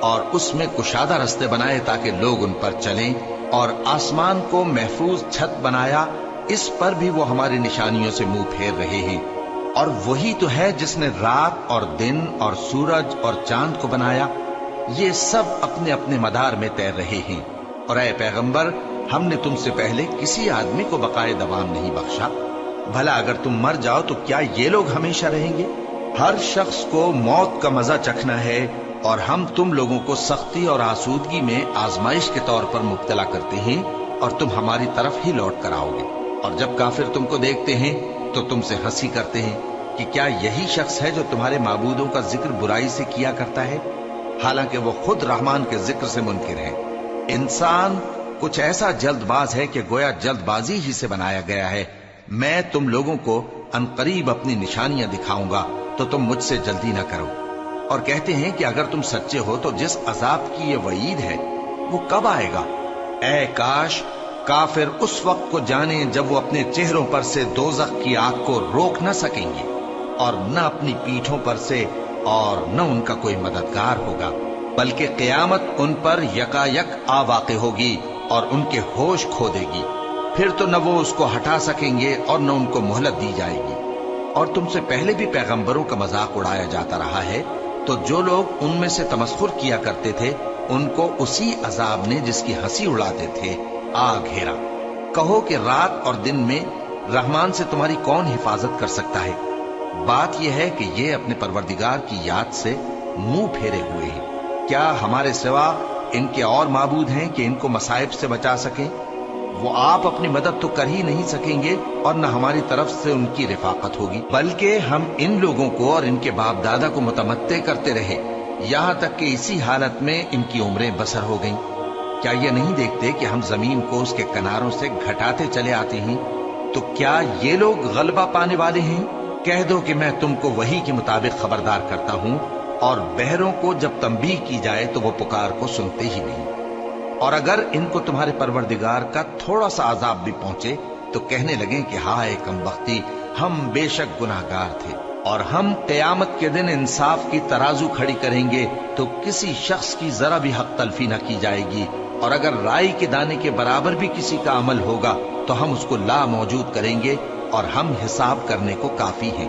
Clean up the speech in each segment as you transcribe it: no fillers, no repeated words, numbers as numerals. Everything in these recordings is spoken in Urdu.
اور اس میں کشادہ رستے بنائے تاکہ لوگ ان پر چلیں، اور آسمان کو محفوظ چھت بنایا، اس پر بھی وہ ہماری نشانیوں سے منہ پھیر رہے ہیں۔ اور وہی تو ہے جس نے رات اور دن اور سورج اور چاند کو بنایا، یہ سب اپنے اپنے مدار میں تیر رہے ہیں۔ اور اے پیغمبر، ہم نے تم سے پہلے کسی آدمی کو بقائے دوام نہیں بخشا، بھلا اگر تم مر جاؤ تو کیا یہ لوگ ہمیشہ رہیں گے؟ ہر شخص کو موت کا مزہ چکھنا ہے، اور ہم تم لوگوں کو سختی اور آسودگی میں آزمائش کے طور پر مبتلا کرتے ہیں، اور تم ہماری طرف ہی لوٹ کر آؤ گے۔ اور جب کافر تم کو دیکھتے ہیں تو تم سے ہنسی کرتے ہیں کہ کیا یہی شخص ہے جو تمہارے معبودوں کا ذکر برائی سے کیا کرتا ہے، حالانکہ وہ خود رحمان کے ذکر سے منکر ہے۔ انسان کچھ ایسا جلد باز ہے کہ گویا جلد بازی ہی سے بنایا گیا ہے۔ میں تم لوگوں کو عنقریب اپنی نشانیاں دکھاؤں گا تو تم مجھ سے جلدی نہ کرو۔ اور کہتے ہیں کہ اگر تم سچے ہو تو جس عذاب کی یہ وعید ہے وہ کب آئے گا؟ اے کاش کافر اس وقت کو جانیں جب وہ اپنے چہروں پر سے دوزخ کی آگ کو روک نہ سکیں گے، اور نہ اپنی پیٹھوں پر سے، اور نہ ان کا کوئی مددگار ہوگا، بلکہ قیامت ان پر یکا یک آ واقع ہوگی اور ان کے ہوش کھو دے گی۔ پھر تو نہ وہ اس کو ہٹا سکیں گے اور نہ ان کو مہلت دی جائے گی۔ اور تم سے پہلے بھی پیغمبروں کا مذاق اڑایا جاتا رہا ہے، تو جو لوگ ان میں سے تمسخر کیا کرتے تھے ان کو اسی عذاب نے جس کی ہنسی اڑاتے تھے آ گھیرا۔ کہو کہ رات اور دن میں رحمان سے تمہاری کون حفاظت کر سکتا ہے؟ بات یہ ہے کہ یہ اپنے پروردگار کی یاد سے منہ پھیرے ہوئے ہیں۔ کیا ہمارے سوا ان کے اور معبود ہیں کہ ان کو مصائب سے بچا سکیں؟ وہ آپ اپنی مدد تو کر ہی نہیں سکیں گے، اور نہ ہماری طرف سے ان کی رفاقت ہوگی، بلکہ ہم ان لوگوں کو اور ان کے باپ دادا کو متمتع کرتے رہے، یہاں تک کہ اسی حالت میں ان کی عمریں بسر ہو گئیں۔ کیا یہ نہیں دیکھتے کہ ہم زمین کو اس کے کناروں سے گھٹاتے چلے آتے ہیں؟ تو کیا یہ لوگ غلبہ پانے والے ہیں؟ کہہ دو کہ میں تم کو وحی کے مطابق خبردار کرتا ہوں، اور بہروں کو جب تنبیہ کی جائے تو وہ پکار کو سنتے ہی نہیں۔ اور اگر ان کو تمہارے پروردگار کا تھوڑا سا عذاب بھی پہنچے تو کہنے لگیں کہ ہائے کمبختی، ہم بے شک گناہگار تھے۔ اور ہم قیامت کے دن انصاف کی ترازو کھڑی کریں گے تو کسی شخص کی ذرا بھی حق تلفی نہ کی جائے گی، اور اگر رائی کے دانے کے برابر بھی کسی کا عمل ہوگا تو ہم اس کو لا موجود کریں گے، اور ہم حساب کرنے کو کافی ہیں۔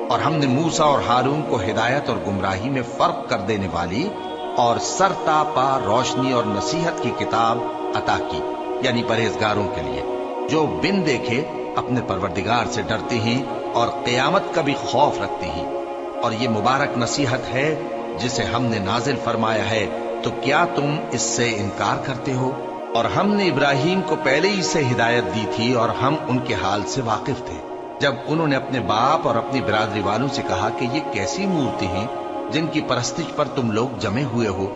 اور ہم نے موسیٰ اور ہارون کو ہدایت اور گمراہی میں فرق کر دینے والی اور سر تا پا روشنی اور نصیحت کی کتاب عطا کی، یعنی پرہیزگاروں کے لیے جو بن دیکھے اپنے پروردگار سے ڈرتے ہیں اور قیامت کا بھی خوف رکھتے ہیں۔ اور یہ مبارک نصیحت ہے جسے ہم نے نازل فرمایا ہے، تو کیا تم اس سے انکار کرتے ہو؟ اور ہم نے ابراہیم کو پہلے ہی سے ہدایت دی تھی، اور ہم ان کے حال سے واقف تھے جب انہوں نے اپنے باپ اور اپنی برادری والوں سے کہا کہ یہ کیسی مورتی ہیں جن کی پرستش پر تم لوگ جمے ہوئے ہو۔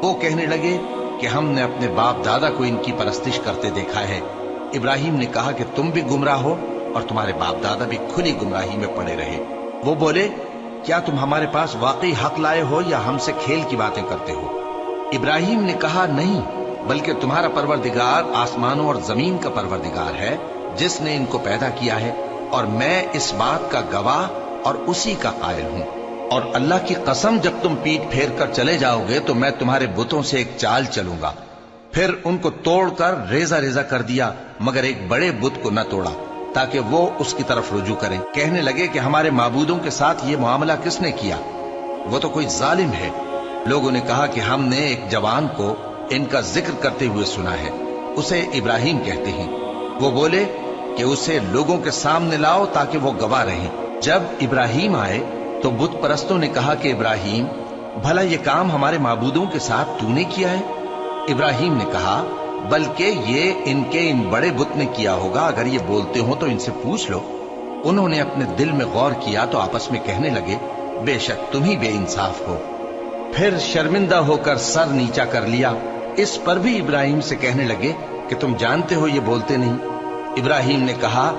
وہ کہنے لگے کہ ہم نے اپنے باپ دادا کو ان کی پرستش کرتے دیکھا ہے۔ ابراہیم نے کہا کہ تم بھی گمراہ ہو اور تمہارے باپ دادا بھی کھلی گمراہی میں پڑے رہے۔ وہ بولے کیا تم ہمارے پاس واقعی حق لائے ہو یا ہم سے کھیل کی باتیں کرتے ہو؟ ابراہیم نے کہا نہیں، بلکہ تمہارا پروردگار آسمانوں اور زمین کا پروردگار ہے جس نے ان کو پیدا کیا ہے، اور میں اس بات کا گواہ اور اسی کا قائل ہوں۔ اور اللہ کی قسم جب تم پیٹ پھیر کر چلے جاؤ گے تو میں تمہارے بتوں سے ایک چال چلوں گا۔ پھر ان کو توڑ کر ریزہ ریزہ کر دیا، مگر ایک بڑے بت کو نہ توڑا تاکہ وہ اس کی طرف رجوع کریں۔ کہنے لگے کہ ہمارے معبودوں کے ساتھ یہ معاملہ کس نے کیا؟ وہ تو کوئی ظالم ہے۔ لوگوں نے کہا کہ ہم نے ایک جوان کو ان کا ذکر کرتے ہوئے سنا ہے، اسے ابراہیم کہتے ہیں۔ وہ بولے کہ اسے لوگوں کے سامنے لاؤ تاکہ وہ گواہ رہیں۔ جب ابراہیم آئے تو بت پرستوں نے کہا کہ ابراہیم، بھلا یہ کام ہمارے معبودوں کے ساتھ تو نے کیا ہے؟ ابراہیم نے کہا بلکہ یہ ان کے ان بڑے بت نے کیا ہوگا، اگر یہ بولتے ہوں تو ان سے پوچھ لو۔ انہوں نے اپنے دل میں غور کیا تو آپس میں کہنے لگے بے شک تم ہی بے انصاف ہو۔ پھر شرمندہ ہو کر سر نیچا کر لیا۔ اس پر بھی ابراہیم سے کہنے لگے کہ تم جانتے ہو یہ بولتے نہیں۔ ابراہیم نے کہا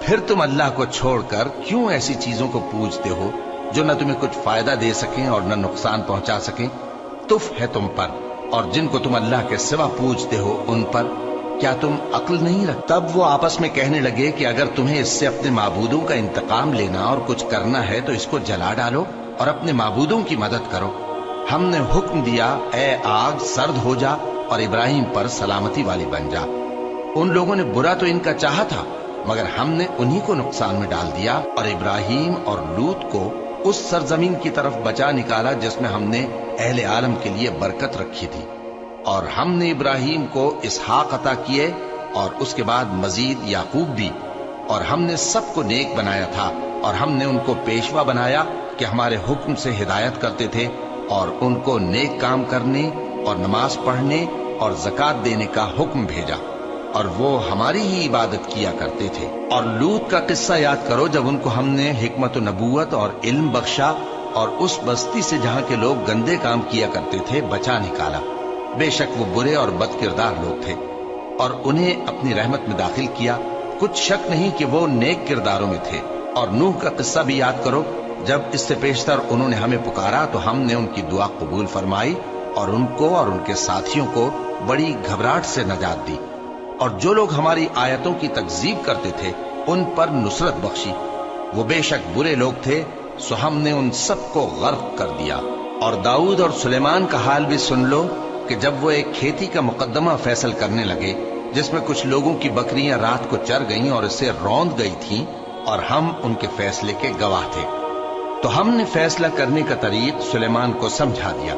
پھر تم اللہ کو چھوڑ کر کیوں ایسی چیزوں کو پوجتے ہو جو نہ تمہیں کچھ فائدہ دے سکیں اور نہ نقصان پہنچا سکیں؟ تف ہے تم پر اور جن کو تم اللہ کے سوا پوجتے ہو ان پر، کیا تم عقل نہیں رکھتے؟ تب وہ آپس میں کہنے لگے کہ اگر تمہیں اس سے اپنے معبودوں کا انتقام لینا اور کچھ کرنا ہے تو اس کو جلا ڈالو اور اپنے معبودوں کی مدد کرو۔ ہم نے حکم دیا اے آگ سرد ہو جا اور ابراہیم پر سلامتی والی بن جا۔ ان لوگوں نے برا تو ان کا چاہا تھا، مگر ہم نے انہی کو نقصان میں ڈال دیا اور ابراہیم اور لوط کو اس سرزمین کی طرف بچا نکالا جس میں ہم نے اہل عالم کے لیے برکت رکھی تھی۔ اور ہم نے ابراہیم کو اسحاق عطا کیے اور اس کے بعد مزید یعقوب بھی، اور ہم نے سب کو نیک بنایا تھا، اور ہم نے ان کو پیشوا بنایا کہ ہمارے حکم سے ہدایت کرتے تھے، اور ان کو نیک کام کرنے اور نماز پڑھنے اور زکوٰۃ دینے کا حکم بھیجا، اور وہ ہماری ہی عبادت کیا کرتے تھے۔ اور لوط کا قصہ یاد کرو جب ان کو ہم نے حکمت و نبوت اور علم بخشا اور اس بستی سے جہاں کے لوگ گندے کام کیا کرتے تھے بچا نکالا۔ بے شک وہ برے اور بد کردار لوگ تھے، اور انہیں اپنی رحمت میں داخل کیا، کچھ شک نہیں کہ وہ نیک کرداروں میں تھے۔ اور نوح کا قصہ بھی یاد کرو، جب اس سے پیشتر انہوں نے ہمیں پکارا تو ہم نے ان کی دعا قبول فرمائی اور ان کو اور ان کے ساتھیوں کو بڑی گھبراہٹ سے نجات دی، اور جو لوگ ہماری آیتوں کی تکذیب کرتے تھے ان پر نصرت بخشی۔ وہ بے شک برے لوگ تھے، سو ہم نے ان سب کو غرق کر دیا۔ اور داؤد اور سلیمان کا حال بھی سن لو کہ جب وہ ایک کھیتی کا مقدمہ فیصل کرنے لگے جس میں کچھ لوگوں کی بکریاں رات کو چر گئیں اور اسے روند گئی تھیں، اور ہم ان کے فیصلے کے گواہ تھے، تو ہم نے فیصلہ کرنے کا طریق سلیمان کو سمجھا دیا،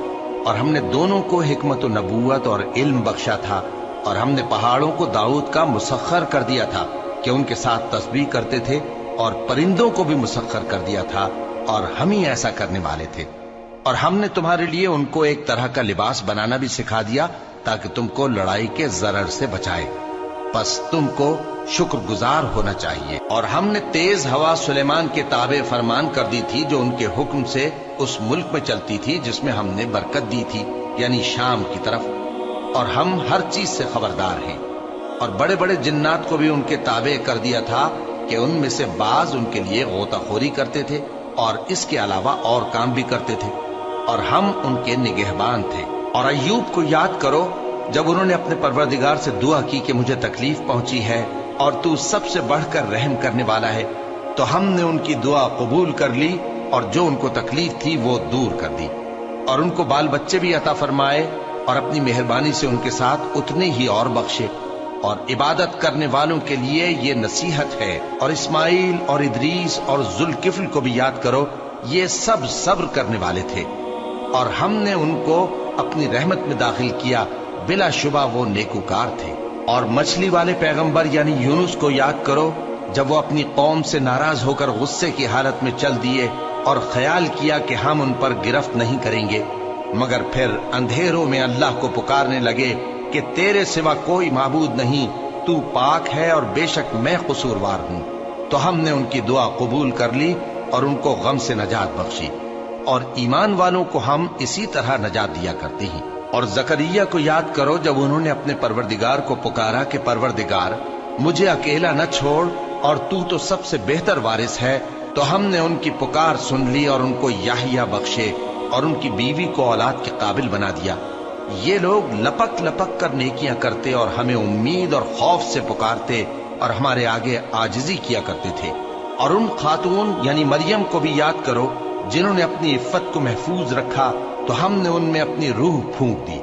اور ہم نے دونوں کو حکمت و نبوت اور علم بخشا تھا، اور ہم نے پہاڑوں کو داؤد کا مسخر کر دیا تھا کہ ان کے ساتھ تسبیح کرتے تھے، اور پرندوں کو بھی مسخر کر دیا تھا، اور ہم ہی ایسا کرنے والے تھے۔ اور ہم نے تمہارے لیے ان کو ایک طرح کا لباس بنانا بھی سکھا دیا تاکہ تم کو لڑائی کے ضرر سے بچائے، پس تم کو شکر گزار ہونا چاہیے۔ اور ہم نے تیز ہوا سلیمان کے تابع فرمان کر دی تھی جو ان کے حکم سے اس ملک میں چلتی تھی جس میں ہم نے برکت دی تھی، یعنی شام کی طرف، اور ہم ہر چیز سے خبردار ہیں۔ اور بڑے بڑے جنات کو بھی ان کے تابع کر دیا تھا کہ ان میں سے بعض ان کے لیے غوطہ خوری کرتے تھے اور اس کے علاوہ اور کام بھی کرتے تھے، اور ہم ان کے نگہبان تھے۔ اور ایوب کو یاد کرو جب انہوں نے اپنے پروردگار سے دعا کی کہ مجھے تکلیف پہنچی ہے اور تو سب سے بڑھ کر رحم کرنے والا ہے، تو ہم نے ان کی دعا قبول کر لی اور جو ان کو تکلیف تھی وہ دور کر دی، اور ان کو بال بچے بھی عطا فرمائے، اور اپنی مہربانی سے ان کے ساتھ اتنے ہی اور بخشے۔ اور عبادت کرنے والوں کے لیے یہ نصیحت ہے۔ اور اسماعیل اور ادریس اور ذوالکفل کو بھی یاد کرو، یہ سب صبر کرنے والے تھے، اور ہم نے ان کو اپنی رحمت میں داخل کیا، بلا شبہ وہ نیکوکار تھے۔ اور مچھلی والے پیغمبر یعنی یونس کو یاد کرو جب وہ اپنی قوم سے ناراض ہو کر غصے کی حالت میں چل دیے اور خیال کیا کہ ہم ان پر گرفت نہیں کریں گے، مگر پھر اندھیروں میں اللہ کو پکارنے لگے کہ تیرے سوا کوئی معبود نہیں، تو پاک ہے اور بے شک میں قصوروار ہوں، تو ہم نے ان کی دعا قبول کر لی اور ان کو غم سے نجات بخشی۔ اور ایمان والوں کو ہم اسی طرح نجات دیا کرتے ہیں۔ اور زکریا کو یاد کرو جب انہوں نے اپنے پروردگار کو پکارا کہ پروردگار مجھے اکیلا نہ چھوڑ اور تو سب سے بہتر وارث ہے، تو ہم نے ان کی پکار سن لی اور ان کو یحییٰ بخشے اور ان کی بیوی کو اولاد کے قابل بنا دیا۔ یہ لوگ لپک لپک کر نیکیاں کرتے اور ہمیں امید اور خوف سے پکارتے اور ہمارے آگے عاجزی کیا کرتے تھے۔ اور ان خاتون یعنی مریم کو بھی یاد کرو جنہوں نے اپنی عفت کو محفوظ رکھا، تو ہم نے ان میں اپنی روح پھونک دی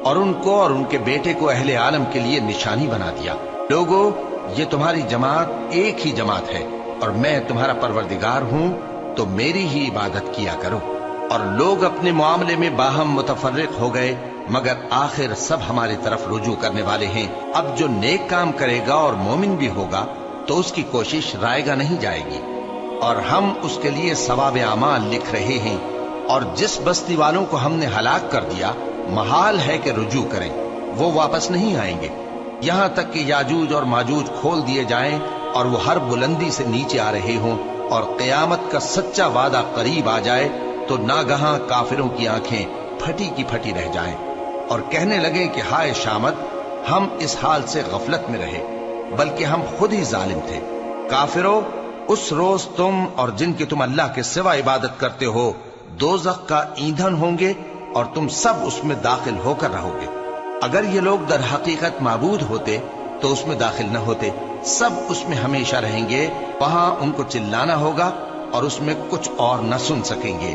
اور ان کو اور ان کے بیٹے کو اہل عالم کے لیے نشانی بنا دیا۔ لوگو، یہ تمہاری جماعت ایک ہی جماعت ہے اور میں تمہارا پروردگار ہوں، تو میری ہی عبادت کیا کرو۔ اور لوگ اپنے معاملے میں باہم متفرق ہو گئے، مگر آخر سب ہماری طرف رجوع کرنے والے ہیں۔ اب جو نیک کام کرے گا اور مومن بھی ہوگا تو اس کی کوشش رائے گا نہیں جائے گی، اور ہم اس کے لیے ثواب اعمال لکھ رہے ہیں۔ اور جس بستی والوں کو ہم نے ہلاک کر دیا، محال ہے کہ رجوع کریں، وہ واپس نہیں آئیں گے، یہاں تک کہ یاجوج اور ماجوج کھول دیے جائیں اور وہ ہر بلندی سے نیچے آ رہے ہوں، اور قیامت کا سچا وعدہ قریب آ جائے تو ناگہاں کافروں کی آنکھیں پھٹی کی پھٹی رہ جائیں اور کہنے لگے کہ ہائے شامت، ہم اس حال سے غفلت میں رہے، بلکہ ہم خود ہی ظالم تھے۔ کافرو، اس روز تم اور جن کی تم اللہ کے سوا عبادت کرتے ہو دوزخ کا ایندھن ہوں گے اور تم سب اس میں داخل ہو کر رہو گے۔ اگر یہ لوگ در حقیقت معبود ہوتے تو اس میں داخل نہ ہوتے، سب اس میں ہمیشہ رہیں گے، وہاں ان کو چلانا ہوگا اور اس میں کچھ اور نہ سن سکیں گے۔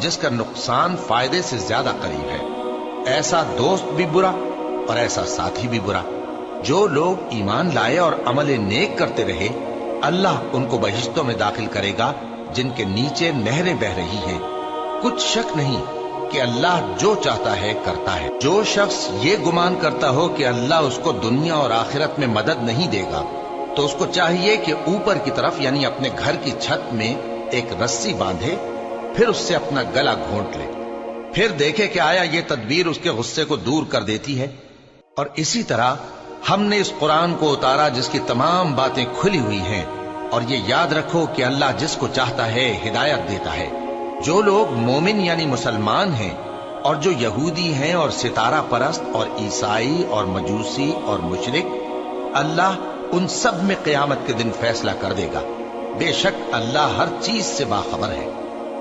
جس کا نقصان فائدے سے زیادہ قریب ہے۔ ایسا دوست بھی برا اور ایسا ساتھی بھی برا۔ جو لوگ ایمان لائے اور عمل نیک کرتے رہے، اللہ ان کو بہشتوں میں داخل کرے گا جن کے نیچے نہریں بہ رہی ہیں۔ کچھ شک نہیں کہ اللہ جو چاہتا ہے کرتا ہے۔ جو شخص یہ گمان کرتا ہو کہ اللہ اس کو دنیا اور آخرت میں مدد نہیں دے گا، تو اس کو چاہیے کہ اوپر کی طرف یعنی اپنے گھر کی چھت میں ایک رسی باندھے، پھر اس سے اپنا گلا گھونٹ لے، پھر دیکھے کہ آیا یہ تدبیر اس کے غصے کو دور کر دیتی ہے۔ اور اسی طرح ہم نے اس قرآن کو اتارا جس کی تمام باتیں کھلی ہوئی ہیں، اور یہ یاد رکھو کہ اللہ جس کو چاہتا ہے ہدایت دیتا ہے۔ جو لوگ مومن یعنی مسلمان ہیں اور جو یہودی ہیں اور ستارہ پرست اور عیسائی اور مجوسی اور مشرک، اللہ ان سب میں قیامت کے دن فیصلہ کر دے گا۔ بے شک اللہ ہر چیز سے باخبر ہے۔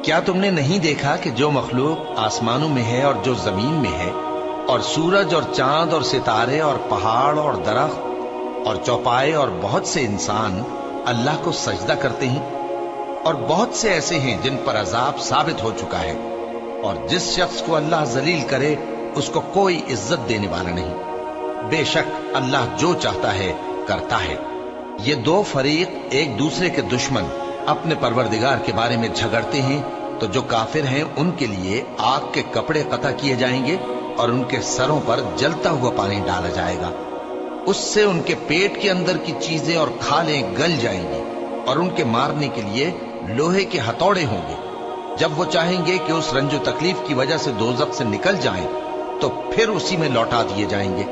کیا تم نے نہیں دیکھا کہ جو مخلوق آسمانوں میں ہے اور جو زمین میں ہے، اور سورج اور چاند اور ستارے اور پہاڑ اور درخت اور چوپائے اور بہت سے انسان اللہ کو سجدہ کرتے ہیں، اور بہت سے ایسے ہیں جن پر عذاب ثابت ہو چکا ہے، اور جس شخص کو اللہ ذلیل کرے اس کو کوئی عزت دینے والا نہیں۔ بے شک اللہ جو چاہتا ہے کرتا ہے۔ یہ دو فریق ایک دوسرے کے دشمن اپنے پروردگار کے بارے میں جھگڑتے ہیں، تو جو کافر ہیں ان کے لیے آگ کے کپڑے قطع کیے جائیں گے اور ان کے سروں پر جلتا ہوا پانی ڈالا جائے گا۔ اس سے ان کے پیٹ کے اندر کی چیزیں اور کھالیں گل جائیں گی، اور ان کے مارنے کے لیے لوہے کے ہتھوڑے ہوں گے۔ جب وہ چاہیں گے کہ اس رنج و تکلیف کی وجہ سے دوزخ سے نکل جائیں تو پھر اسی میں لوٹا دیے جائیں گے،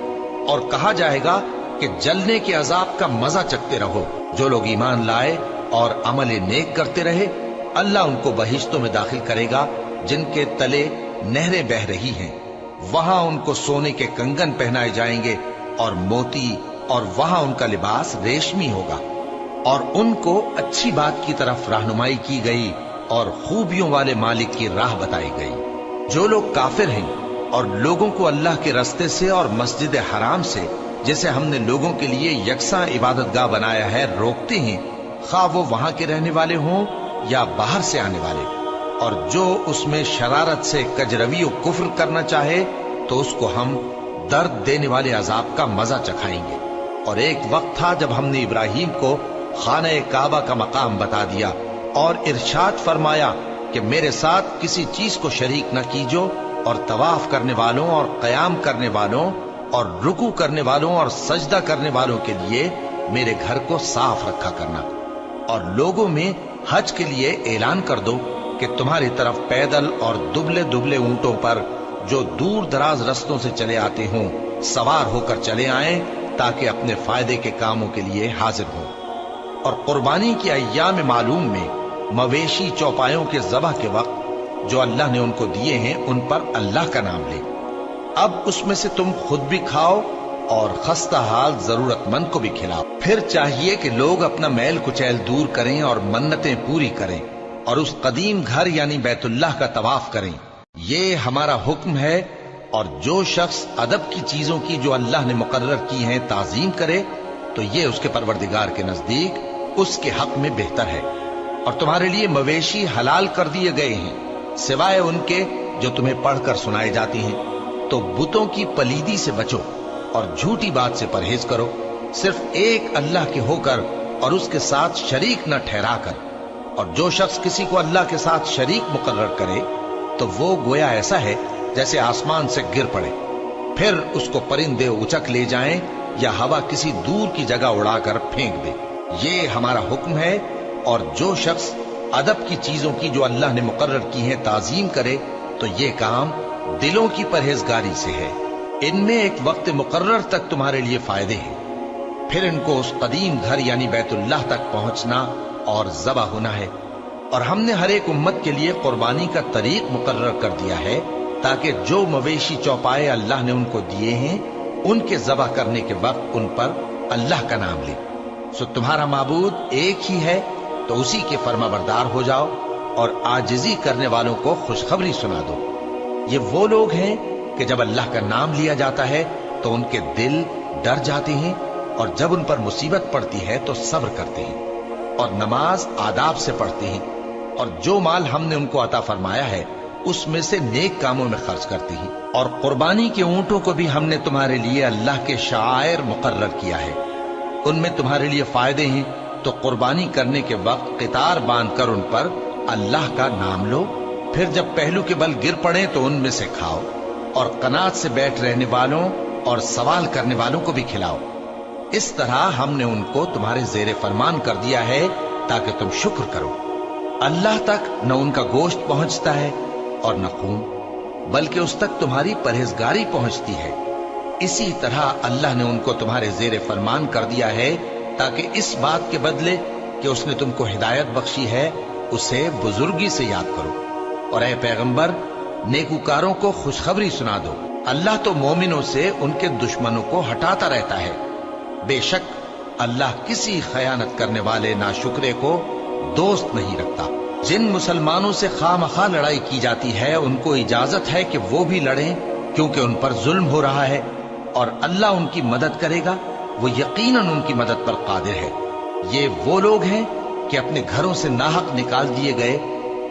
اور کہا جائے گا کہ جلنے کے عذاب کا مزہ چکھتے رہو۔ جو لوگ ایمان لائے اور عمل نیک کرتے رہے، اللہ ان کو بہشتوں میں داخل کرے گا جن کے تلے نہریں بہ رہی ہیں۔ وہاں ان کو سونے کے کنگن پہنائے جائیں گے اور موتی، اور وہاں ان کا لباس ریشمی ہوگا، اور ان کو اچھی بات کی طرف رہنمائی کی گئی اور خوبیوں والے مالک کی راہ بتائی گئی۔ جو لوگ کافر ہیں اور لوگوں کو اللہ کے رستے سے اور مسجد حرام سے، جسے ہم نے لوگوں کے لیے یکساں عبادت گاہ بنایا ہے، روکتے ہیں، خواہ وہ وہاں کے رہنے والے ہوں یا باہر سے آنے والے، اور جو اس میں شرارت سے کجروی و کفر کرنا چاہے تو اس کو ہم درد دینے والے عذاب کا مزہ چکھائیں گے۔ اور ایک وقت تھا جب ہم نے ابراہیم کو خانہ کعبہ کا مقام بتا دیا اور ارشاد فرمایا کہ میرے ساتھ کسی چیز کو شریک نہ کیجو، اور طواف کرنے والوں اور قیام کرنے والوں اور رکوع کرنے والوں اور سجدہ کرنے والوں کے لیے میرے گھر کو صاف رکھا کرنا۔ اور لوگوں میں حج کے لیے اعلان کر دو کہ تمہاری طرف پیدل اور دبلے دبلے اونٹوں پر جو دور دراز رستوں سے چلے آتے ہوں سوار ہو کر چلے آئیں، تاکہ اپنے فائدے کے کاموں کے لیے حاضر ہوں۔ اور قربانی کے ایام معلوم میں مویشی چوپایوں کے ذبح کے وقت جو اللہ نے ان کو دیے ہیں ان پر اللہ کا نام لے۔ اب اس میں سے تم خود بھی کھاؤ اور خستہ حال ضرورت مند کو بھی کھلاؤ۔ پھر چاہیے کہ لوگ اپنا میل کچیل دور کریں اور منتیں پوری کریں، اور اس قدیم گھر یعنی بیت اللہ کا طواف کریں۔ یہ ہمارا حکم ہے، اور جو شخص ادب کی چیزوں کی جو اللہ نے مقرر کی ہیں تعظیم کرے تو یہ اس کے پروردگار کے نزدیک اس کے حق میں بہتر ہے۔ اور تمہارے لیے مویشی حلال کر دیے گئے ہیں سوائے ان کے جو تمہیں پڑھ کر سنائے جاتے ہیں۔ تو بتوں کی پلیدی سے بچو اور جھوٹی بات سے پرہیز کرو، صرف ایک اللہ کے ہو کر اور اس کے ساتھ شریک نہ ٹھہرا کر۔ اور جو شخص کسی کو اللہ کے ساتھ شریک مقرر کرے تو وہ گویا ایسا ہے جیسے آسمان سے گر پڑے، پھر اس کو پرندے اچک لے جائیں یا ہوا کسی دور کی جگہ اڑا کر پھینک دے۔ یہ ہمارا حکم ہے، اور جو شخص ادب کی چیزوں کی جو اللہ نے مقرر کی ہیں تعظیم کرے تو یہ کام دلوں کی پرہیزگاری سے ہے۔ ان میں ایک وقت مقرر تک تمہارے لیے فائدے ہیں، پھر ان کو اس قدیم گھر یعنی بیت اللہ تک پہنچنا اور ذبح ہونا ہے۔ اور ہم نے ہر ایک امت کے لیے قربانی کا طریق مقرر کر دیا ہے، تاکہ جو مویشی چوپائے اللہ نے ان کو دیے ہیں ان کے ذبح کرنے کے وقت ان پر اللہ کا نام لے۔ سو تمہارا معبود ایک ہی ہے، تو اسی کے فرما بردار ہو جاؤ اور عاجزی کرنے والوں کو خوشخبری سنا دو۔ یہ وہ لوگ ہیں کہ جب اللہ کا نام لیا جاتا ہے تو ان کے دل ڈر جاتے ہیں، اور جب ان پر مصیبت پڑتی ہے تو صبر کرتے ہیں، اور نماز آداب سے پڑھتے ہیں۔ اور جو مال ہم نے ان کو عطا فرمایا ہے اس میں سے نیک کاموں میں خرچ کرتی ہیں۔ اور قربانی کے اونٹوں کو بھی ہم نے تمہارے لیے اللہ کے شعائر مقرر کیا ہے، ان میں تمہارے لیے فائدے ہیں، تو قربانی کرنے کے وقت قطار باندھ کر ان پر اللہ کا نام لو، پھر جب پہلو کے بل گر پڑے تو ان میں سے کھاؤ، اور قناعت سے بیٹھ رہنے والوں اور سوال کرنے والوں کو بھی کھلاؤ۔ اس طرح ہم نے ان کو تمہارے زیر فرمان کر دیا ہے تاکہ تم شکر کرو۔ اللہ تک نہ ان کا گوشت پہنچتا ہے اور نہ خون، بلکہ اس تک تمہاری پرہیزگاری پہنچتی ہے۔ اسی طرح اللہ نے ان کو تمہارے زیر فرمان کر دیا ہے تاکہ اس بات کے بدلے کہ اس نے تم کو ہدایت بخشی ہے اسے بزرگی سے یاد کرو۔ اور اے پیغمبر، نیکوکاروں کو خوشخبری سنا دو، اللہ تو مومنوں سے ان کے دشمنوں کو ہٹاتا رہتا ہے۔ بے شک اللہ کسی خیانت کرنے والے ناشکرے کو دوست نہیں رکھتا۔ جن مسلمانوں سے خواہ مخواہ لڑائی کی جاتی ہے ان کو اجازت ہے کہ وہ بھی لڑیں، کیونکہ ان پر ظلم ہو رہا ہے، اور اللہ ان کی مدد کرے گا، وہ یقیناً ان کی مدد پر قادر ہے۔ یہ وہ لوگ ہیں کہ اپنے گھروں سے ناحق نکال دیے گئے،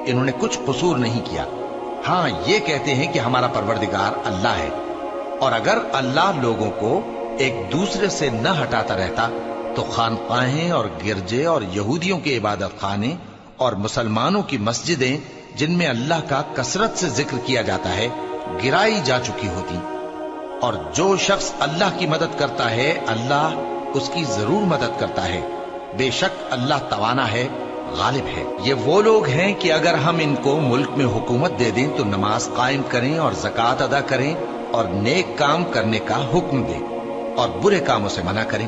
انہوں نے کچھ قصور نہیں کیا، ہاں یہ کہتے ہیں کہ ہمارا پروردگار اللہ ہے۔ اور اگر اللہ لوگوں کو ایک دوسرے سے نہ ہٹاتا رہتا تو خانقاہیں اور گرجے اور یہودیوں کے عبادت خانے اور مسلمانوں کی مسجدیں جن میں اللہ کا کثرت سے ذکر کیا جاتا ہے گرائی جا چکی ہوتی۔ اور جو شخص اللہ کی مدد کرتا ہے اللہ اس کی ضرور مدد کرتا ہے، بے شک اللہ توانا ہے، غالب ہے۔ یہ وہ لوگ ہیں کہ اگر ہم ان کو ملک میں حکومت دے دیں تو نماز قائم کریں اور زکوٰۃ ادا کریں اور نیک کام کرنے کا حکم دیں اور برے کاموں سے منع کریں،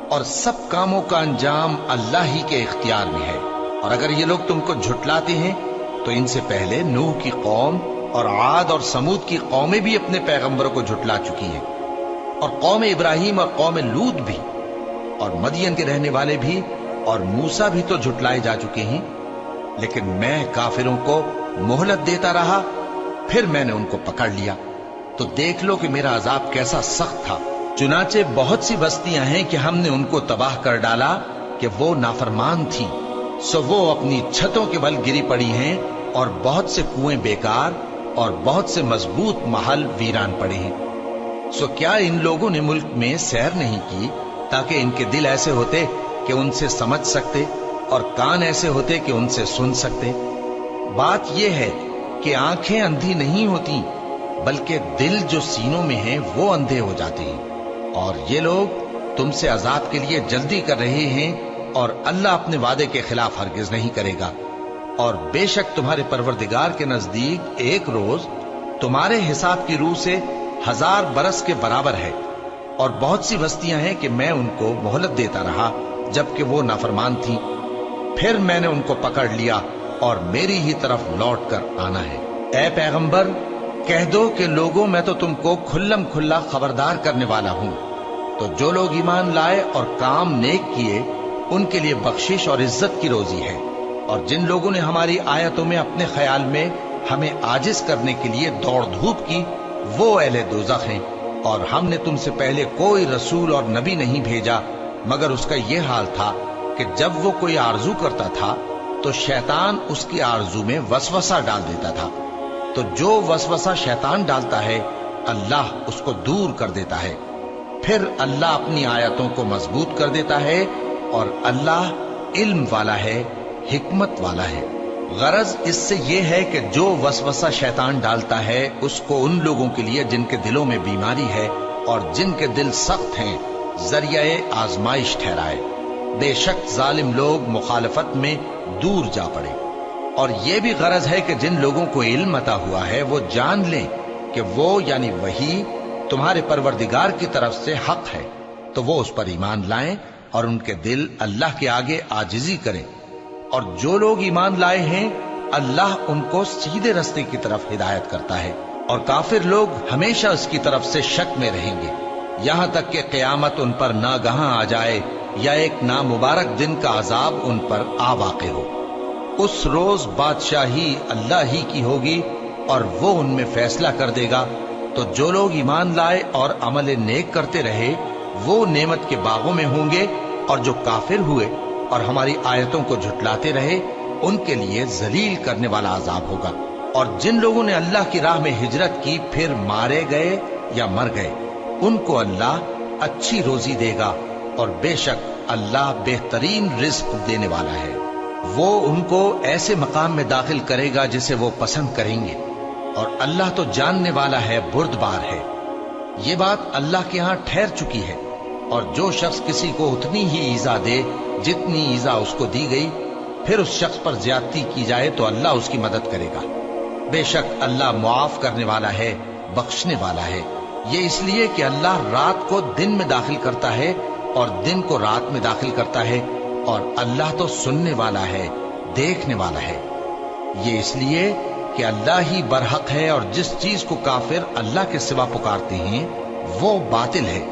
اور سب کاموں کا انجام اللہ ہی کے اختیار میں ہے۔ اور اگر یہ لوگ تم کو جھٹلاتے ہیں تو ان سے پہلے نوح کی قوم اور عاد اور سمود کی قومیں بھی اپنے پیغمبروں کو جھٹلا چکی ہیں، اور قوم ابراہیم اور قوم لوط بھی، اور مدین کے رہنے والے بھی، اور موسیٰ بھی تو جھٹلائے جا چکے ہیں۔ لیکن میں کافروں کو مہلت دیتا رہا، پھر میں نے ان کو پکڑ لیا، تو دیکھ لو کہ میرا عذاب کیسا سخت تھا۔ چنانچہ بہت سی بستیاں ہیں کہ ہم نے ان کو تباہ کر ڈالا کہ وہ نافرمان تھیں، سو وہ اپنی چھتوں کے بل گری پڑی ہیں، اور بہت سے کنویں بیکار اور بہت سے مضبوط محل ویران پڑے ہیں۔ سو کیا ان لوگوں نے ملک میں سیر نہیں کی تاکہ ان کے دل ایسے ہوتے کہ ان سے سمجھ سکتے اور کان ایسے ہوتے کہ ان سے سن سکتے؟ بات یہ ہے کہ آنکھیں اندھی نہیں ہوتی بلکہ دل جو سینوں میں ہیں وہ اندھے ہو جاتے ہیں۔ اور یہ لوگ تم سے عذاب کے لیے جلدی کر رہے ہیں، اور اللہ اپنے وعدے کے خلاف ہرگز نہیں کرے گا۔ اور بے شک تمہارے پروردگار کے نزدیک ایک روز تمہارے حساب کی روح سے 1000 برس کے برابر ہے۔ اور بہت سی بستیاں ہیں کہ میں ان کو مہلت دیتا رہا جبکہ وہ نافرمان تھیں، پھر میں نے ان کو پکڑ لیا اور میری ہی طرف لوٹ کر آنا ہے۔ اے پیغمبر، کہہ دو کہ لوگوں میں تو تم کو کھلم کھلا خبردار کرنے والا ہوں، تو جو لوگ ایمان لائے اور کام نیک کیے ان کے لیے بخشش اور عزت کی روزی ہے۔ اور جن لوگوں نے ہماری آیتوں میں اپنے خیال میں ہمیں عاجز کرنے کے لیے دوڑ دھوپ کی وہ اہل دوزخ ہیں۔ اور ہم نے تم سے پہلے کوئی رسول اور نبی نہیں بھیجا مگر اس کا یہ حال تھا کہ جب وہ کوئی آرزو کرتا تھا تو شیطان اس کی آرزو میں وسوسہ ڈال دیتا تھا، تو جو وسوسہ شیطان ڈالتا ہے اللہ اس کو دور کر دیتا ہے، پھر اللہ اپنی آیتوں کو مضبوط کر دیتا ہے، اور اللہ علم والا ہے، حکمت والا ہے۔ غرض اس سے یہ ہے کہ جو وسوسہ شیطان ڈالتا ہے اس کو ان لوگوں کے لیے جن کے دلوں میں بیماری ہے اور جن کے دل سخت ہیں ذریعہ آزمائش ٹھہرائے۔ بے شک ظالم لوگ مخالفت میں دور جا پڑے۔ اور یہ بھی غرض ہے کہ جن لوگوں کو علم عطا ہوا ہے وہ جان لیں کہ وہ یعنی وحی تمہارے پروردگار کی طرف سے حق ہے، تو وہ اس پر ایمان لائیں اور ان کے دل اللہ کے آگے عاجزی کریں۔ اور جو لوگ ایمان لائے ہیں اللہ ان کو سیدھے رستے کی طرف ہدایت کرتا ہے، اور کافر لوگ ہمیشہ اس کی طرف سے شک میں رہیں گے یہاں تک کہ قیامت ان پر ناگہاں آ جائے یا ایک نامبارک دن کا عذاب ان پر آ واقع ہو۔ اس روز بادشاہی اللہ ہی کی ہوگی اور وہ ان میں فیصلہ کر دے گا، تو جو لوگ ایمان لائے اور عمل نیک کرتے رہے وہ نعمت کے باغوں میں ہوں گے، اور جو کافر ہوئے اور ہماری آیتوں کو جھٹلاتے رہے ان کے لیے ذلیل کرنے والا عذاب ہوگا۔ اور جن لوگوں نے اللہ کی راہ میں ہجرت کی پھر مارے گئے یا مر گئے ان کو اللہ اچھی روزی دے گا، اور بے شک اللہ بہترین رزق دینے والا ہے۔ وہ ان کو ایسے مقام میں داخل کرے گا جسے وہ پسند کریں گے، اور اللہ تو جاننے والا ہے، بردبار ہے۔ یہ بات اللہ کے ہاں ٹھہر چکی ہے، اور جو شخص کسی کو اتنی ہی ایذا دے جتنی ایذا اس کو دی گئی، پھر اس شخص پر زیادتی کی جائے تو اللہ اس کی مدد کرے گا۔ بے شک اللہ معاف کرنے والا ہے، بخشنے والا ہے۔ یہ اس لیے کہ اللہ رات کو دن میں داخل کرتا ہے اور دن کو رات میں داخل کرتا ہے، اور اللہ تو سننے والا ہے، دیکھنے والا ہے۔ یہ اس لیے کہ اللہ ہی برحق ہے، اور جس چیز کو کافر اللہ کے سوا پکارتے ہیں وہ باطل ہے،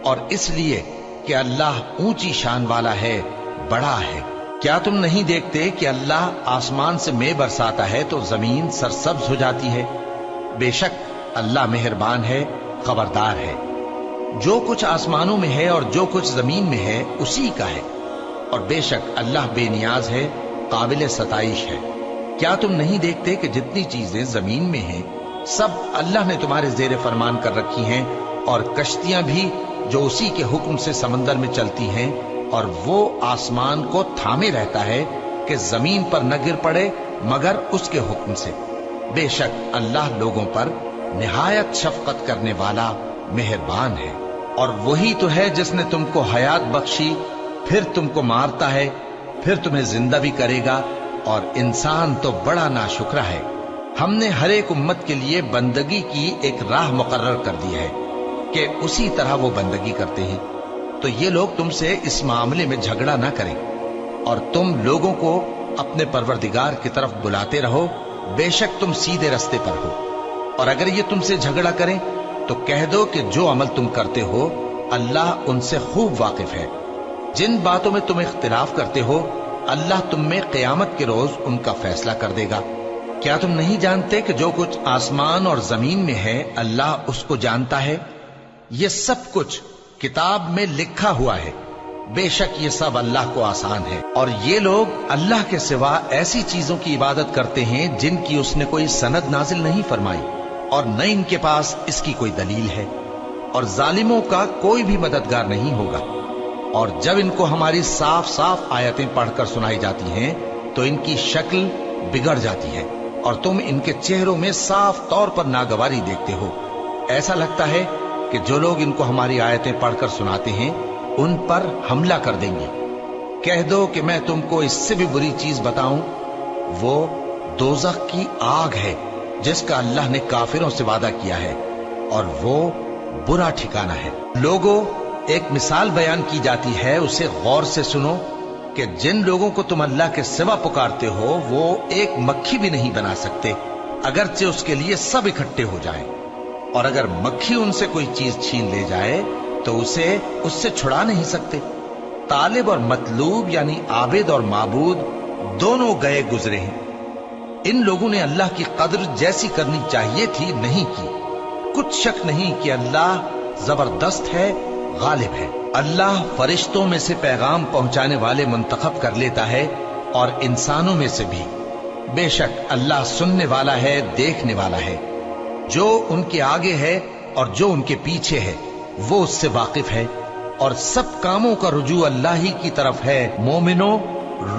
اور اس لیے کہ اللہ اونچی شان والا ہے، بڑا ہے۔ کیا تم نہیں دیکھتے کہ اللہ آسمان سے مے برساتا ہے تو زمین سرسبز ہو جاتی ہے؟ بے شک اللہ مہربان ہے، خبردار ہے۔ جو کچھ آسمانوں میں ہے اور جو کچھ زمین میں ہے اسی کا ہے، اور بے شک اللہ بے نیاز ہے، قابل ستائش ہے۔ کیا تم نہیں دیکھتے کہ جتنی چیزیں زمین میں ہیں سب اللہ نے تمہارے زیر فرمان کر رکھی ہیں، اور کشتیاں بھی جو اسی کے حکم سے سمندر میں چلتی ہیں، اور وہ آسمان کو تھامے رہتا ہے کہ زمین پر نہ گر پڑے مگر اس کے حکم سے۔ بے شک اللہ لوگوں پر نہایت شفقت کرنے والا، مہربان ہے۔ اور وہی تو ہے جس نے تم کو حیات بخشی، پھر تم کو مارتا ہے، پھر تمہیں زندہ بھی کرے گا، اور انسان تو بڑا ناشکرا ہے۔ ہم نے ہر ایک امت کے لیے بندگی کی ایک راہ مقرر کر دی ہے کہ اسی طرح وہ بندگی کرتے ہیں، تو یہ لوگ تم سے اس معاملے میں جھگڑا نہ کریں، اور تم لوگوں کو اپنے پروردگار کی طرف بلاتے رہو، بے شک تم سیدھے رستے پر ہو۔ اور اگر یہ تم سے جھگڑا کریں تو کہہ دو کہ جو عمل تم کرتے ہو اللہ ان سے خوب واقف ہے۔ جن باتوں میں تم اختلاف کرتے ہو اللہ تم میں قیامت کے روز ان کا فیصلہ کر دے گا۔ کیا تم نہیں جانتے کہ جو کچھ آسمان اور زمین میں ہے اللہ اس کو جانتا ہے؟ یہ سب کچھ کتاب میں لکھا ہوا ہے، بے شک یہ سب اللہ کو آسان ہے۔ اور یہ لوگ اللہ کے سوا ایسی چیزوں کی عبادت کرتے ہیں جن کی اس نے کوئی سند نازل نہیں فرمائی، اور نہ ان کے پاس اس کی کوئی دلیل ہے، اور ظالموں کا کوئی بھی مددگار نہیں ہوگا۔ اور جب ان کو ہماری صاف صاف آیتیں پڑھ کر سنائی جاتی ہیں تو ان کی شکل بگڑ جاتی ہے، اور تم ان کے چہروں میں صاف طور پر ناگواری دیکھتے ہو۔ ایسا لگتا ہے کہ جو لوگ ان کو ہماری آیتیں پڑھ کر سناتے ہیں ان پر حملہ کر دیں گے۔ کہہ دو کہ میں تم کو اس سے بھی بری چیز بتاؤں، وہ دوزخ کی آگ ہے جس کا اللہ نے کافروں سے وعدہ کیا ہے، اور وہ برا ٹھکانہ ہے۔ لوگوں، ایک مثال بیان کی جاتی ہے، اسے غور سے سنو کہ جن لوگوں کو تم اللہ کے سوا پکارتے ہو وہ ایک مکھی بھی نہیں بنا سکتے اگرچہ اس کے لیے سب اکٹھے ہو جائیں، اور اگر مکھی ان سے کوئی چیز چھین لے جائے تو اسے اس سے چھڑا نہیں سکتے۔ طالب اور مطلوب یعنی عابد اور معبود دونوں گئے گزرے ہیں۔ ان لوگوں نے اللہ کی قدر جیسی کرنی چاہیے تھی نہیں کی۔ کچھ شک نہیں کہ اللہ زبردست ہے، غالب ہے۔ اللہ فرشتوں میں سے پیغام پہنچانے والے منتخب کر لیتا ہے اور انسانوں میں سے بھی۔ بے شک اللہ سننے والا ہے، دیکھنے والا ہے۔ جو ان کے آگے ہے اور جو ان کے پیچھے ہے وہ اس سے واقف ہے، اور سب کاموں کا رجوع اللہ ہی کی طرف ہے۔ مومنوں،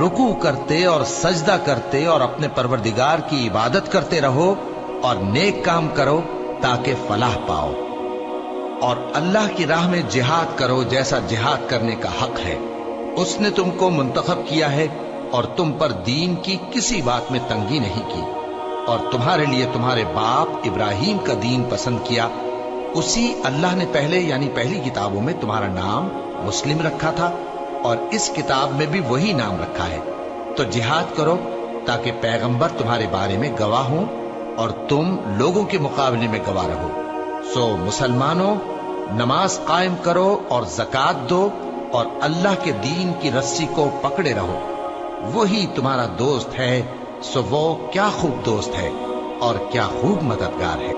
رکوع کرتے اور سجدہ کرتے اور اپنے پروردگار کی عبادت کرتے رہو اور نیک کام کرو تاکہ فلاح پاؤ، اور اللہ کی راہ میں جہاد کرو جیسا جہاد کرنے کا حق ہے۔ اس نے تم کو منتخب کیا ہے اور تم پر دین کی کسی بات میں تنگی نہیں کی، اور تمہارے لیے تمہارے باپ ابراہیم کا دین پسند کیا۔ اسی اللہ نے پہلے یعنی پہلی کتابوں میں تمہارا نام مسلم رکھا تھا، اور اس کتاب میں بھی وہی نام رکھا ہے۔ تو جہاد کرو تاکہ پیغمبر تمہارے بارے میں گواہ ہوں اور تم لوگوں کے مقابلے میں گواہ رہو۔ سو مسلمانوں، نماز قائم کرو اور زکوٰۃ دو اور اللہ کے دین کی رسی کو پکڑے رہو، وہی تمہارا دوست ہے۔ سو وہ کیا خوب دوست ہے اور کیا خوب مددگار ہے۔